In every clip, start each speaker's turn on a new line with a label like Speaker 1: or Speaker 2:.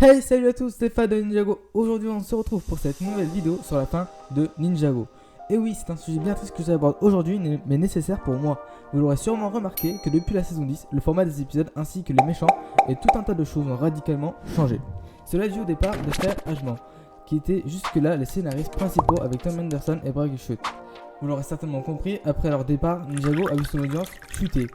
Speaker 1: Hey, salut à tous, c'est Fad de Ninjago. Aujourd'hui on se retrouve pour cette nouvelle vidéo sur la fin de Ninjago. Et oui, c'est un sujet bien triste que j'aborde aujourd'hui, mais nécessaire pour moi. Vous l'aurez sûrement remarqué que depuis la saison 10, le format des épisodes ainsi que les méchants et tout un tas de choses ont radicalement changé. Cela est dû au départ des frères Ashman, qui étaient jusque-là les scénaristes principaux avec Tom Henderson et Brad Schultz. Vous l'aurez certainement compris, après leur départ, Ninjago a vu son audience chuter.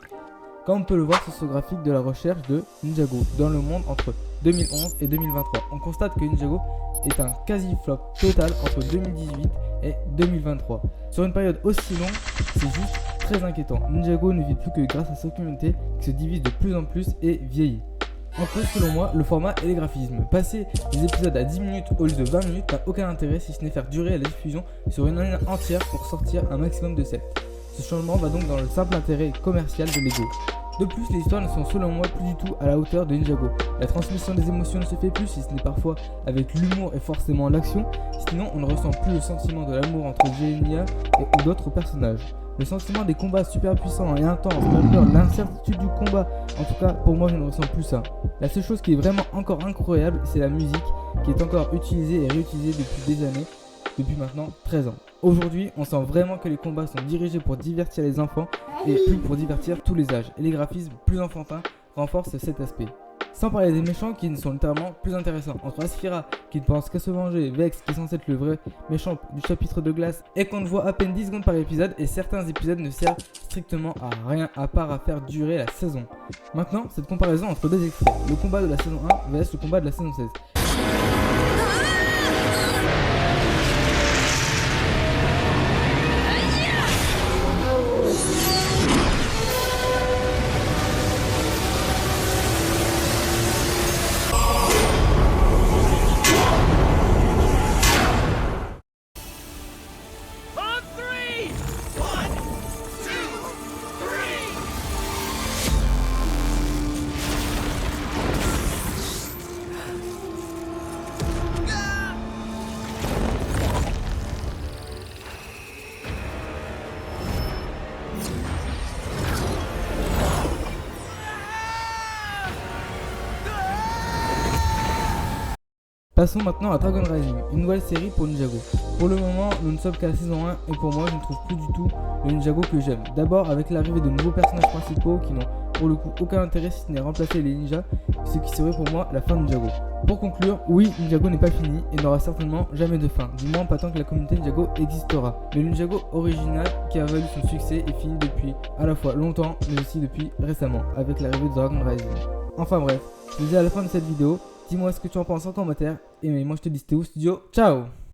Speaker 1: Comme on peut le voir sur ce graphique de la recherche de Ninjago dans le monde entre 2011 et 2023, on constate que Ninjago est un quasi-flop total entre 2018 et 2023. Sur une période aussi longue, c'est juste très inquiétant. Ninjago ne vit plus que grâce à sa communauté qui se divise de plus en plus et vieillit. En cause, selon moi, le format et les graphismes. Passer les épisodes à 10 minutes au lieu de 20 minutes n'a aucun intérêt si ce n'est faire durer la diffusion sur une année entière pour sortir un maximum de 7. Ce changement va donc dans le simple intérêt commercial de l'ego. De plus, les histoires ne sont selon moi plus du tout à la hauteur de Ninjago. La transmission des émotions ne se fait plus si ce n'est parfois avec l'humour et forcément l'action, sinon on ne ressent plus le sentiment de l'amour entre Genya ou d'autres personnages. Le sentiment des combats super puissants et intenses, malgré l'incertitude du combat, en tout cas pour moi je ne ressens plus ça. La seule chose qui est vraiment encore incroyable, c'est la musique qui est encore utilisée et réutilisée depuis des années, depuis maintenant 13 ans. Aujourd'hui, on sent vraiment que les combats sont dirigés pour divertir les enfants et plus pour divertir tous les âges. Et les graphismes plus enfantins renforcent cet aspect. Sans parler des méchants qui ne sont littéralement plus intéressants. Entre Asphira qui ne pense qu'à se venger, Vex qui est censé être le vrai méchant du chapitre de glace et qu'on ne voit à peine 10 secondes par épisode, et certains épisodes ne servent strictement à rien à part à faire durer la saison. Maintenant, cette comparaison entre deux extraits, le combat de la saison 1 vs le combat de la saison 16. Passons maintenant à Dragon Rising, une nouvelle série pour Ninjago. Pour le moment, nous ne sommes qu'à la saison 1 et pour moi, je ne trouve plus du tout le Ninjago que j'aime. D'abord avec l'arrivée de nouveaux personnages principaux qui n'ont pour le coup aucun intérêt si ce n'est remplacer les ninjas, ce qui serait pour moi la fin de Ninjago. Pour conclure, oui, Ninjago n'est pas fini et n'aura certainement jamais de fin, du moins pas tant que la communauté Ninjago existera. Le Ninjago original qui a valu son succès est fini depuis à la fois longtemps mais aussi depuis récemment avec l'arrivée de Dragon Rising. Enfin bref, je vous dis à la fin de cette vidéo. Dis-moi ce que tu en penses en commentaire. Et moi je te dis c'était où studio. Ciao.